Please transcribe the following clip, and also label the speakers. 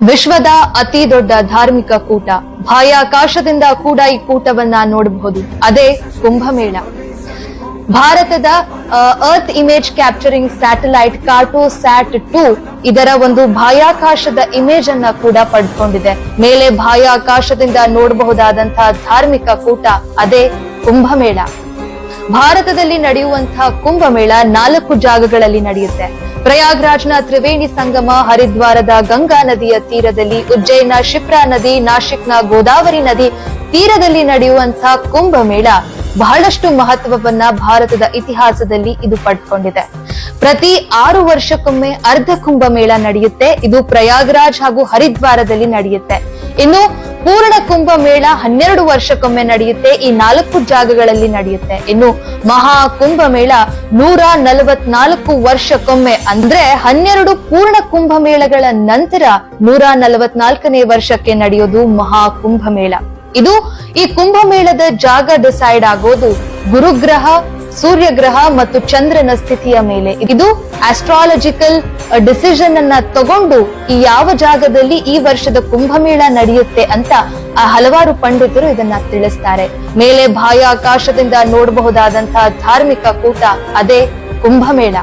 Speaker 1: ವಿಶ್ವದ ಅತಿ ದೊಡ್ಡ ಧಾರ್ಮಿಕ ಕೂಟ, ಬಾಹ್ಯಾಕಾಶದಿಂದ ಕೂಡ ಈ ಕೂಟವನ್ನ ನೋಡಬಹುದು. ಅದೇ ಕುಂಭಮೇಳ. ಭಾರತದ ಅರ್ತ್ ಇಮೇಜ್ ಕ್ಯಾಪ್ಚರಿಂಗ್ ಸ್ಯಾಟಲೈಟ್ ಕಾರ್ಟೋಸ್ಯಾಟ್-2 ಇದರ ಒಂದು ಬಾಹ್ಯಾಕಾಶದ ಇಮೇಜ್ ಅನ್ನ ಕೂಡ ಪಡ್ಕೊಂಡಿದೆ. ಮೇಲೆ ಬಾಹ್ಯಾಕಾಶದಿಂದ ನೋಡಬಹುದಾದಂತಹ ಧಾರ್ಮಿಕ ಕೂಟ ಅದೇ ಕುಂಭಮೇಳ. ಭಾರತದಲ್ಲಿ ನಡೆಯುವಂತಹ ಕುಂಭಮೇಳ 4 ಜಾಗಗಳಲ್ಲಿ ನಡೆಯುತ್ತೆ. ಪ್ರಯಾಗ್ರಾಜ್ನ ತ್ರಿವೇಣಿ ಸಂಗಮ, ಹರಿದ್ವಾರದ ಗಂಗಾ ನದಿಯ ತೀರದಲ್ಲಿ, ಉಜ್ಜೈನ ಶಿಪ್ರಾ ನದಿ, ನಾಶಿಕ್ನ ಗೋದಾವರಿ ನದಿ ತೀರದಲ್ಲಿ ನಡೆಯುವಂತಹ ಕುಂಭಮೇಳ ಬಹಳಷ್ಟು ಮಹತ್ವವನ್ನ ಭಾರತದ ಇತಿಹಾಸದಲ್ಲಿ ಇದು ಪಡ್ಕೊಂಡಿದೆ. ಪ್ರತಿ 6 ವರ್ಷಕ್ಕೊಮ್ಮೆ ಅರ್ಧ ಕುಂಭಮೇಳ ನಡೆಯುತ್ತೆ. ಇದು ಪ್ರಯಾಗ್ರಾಜ್ ಹಾಗೂ ಹರಿದ್ವಾರದಲ್ಲಿ ನಡೆಯುತ್ತೆ. ಇನ್ನು ಪೂರ್ಣ ಕುಂಭಮೇಳ 12 ವರ್ಷಕ್ಕೊಮ್ಮೆ ನಡೆಯುತ್ತೆ. ಈ 4 ಜಾಗಗಳಲ್ಲಿ ನಡೆಯುತ್ತೆ. ಇನ್ನು ಮಹಾ ಕುಂಭಮೇಳ 144 ವರ್ಷಕ್ಕೊಮ್ಮೆ, ಅಂದ್ರೆ 12 ಪೂರ್ಣ ಕುಂಭಮೇಳಗಳ ನಂತರ 144ನೇ ವರ್ಷಕ್ಕೆ ನಡೆಯೋದು ಮಹಾ ಕುಂಭಮೇಳ. ಈ ಕುಂಭಮೇಳದ ಜಾಗ ಡಿಸೈಡ್ ಆಗೋದು ಗುರುಗ್ರಹ, ಸೂರ್ಯಗ್ರಹ ಮತ್ತು ಚಂದ್ರನ ಸ್ಥಿತಿಯ ಮೇಲೆ. ಇದು ಆಸ್ಟ್ರಾಲಜಿಕಲ್ ಡಿಸಿಷನ್ ಅನ್ನ ತಗೊಂಡು ಈ ಯಾವ ಜಾಗದಲ್ಲಿ ಈ ವರ್ಷದ ಕುಂಭಮೇಳ ನಡೆಯುತ್ತೆ ಅಂತ ಹಲವಾರು ಪಂಡಿತರು ಇದನ್ನ ತಿಳಿಸ್ತಾರೆ. ಮೇಲೆ ಬಾಹ್ಯಾಕಾಶದಿಂದ ನೋಡಬಹುದಾದಂತಹ ಧಾರ್ಮಿಕ ಕೂಟ ಅದೇ ಕುಂಭಮೇಳ.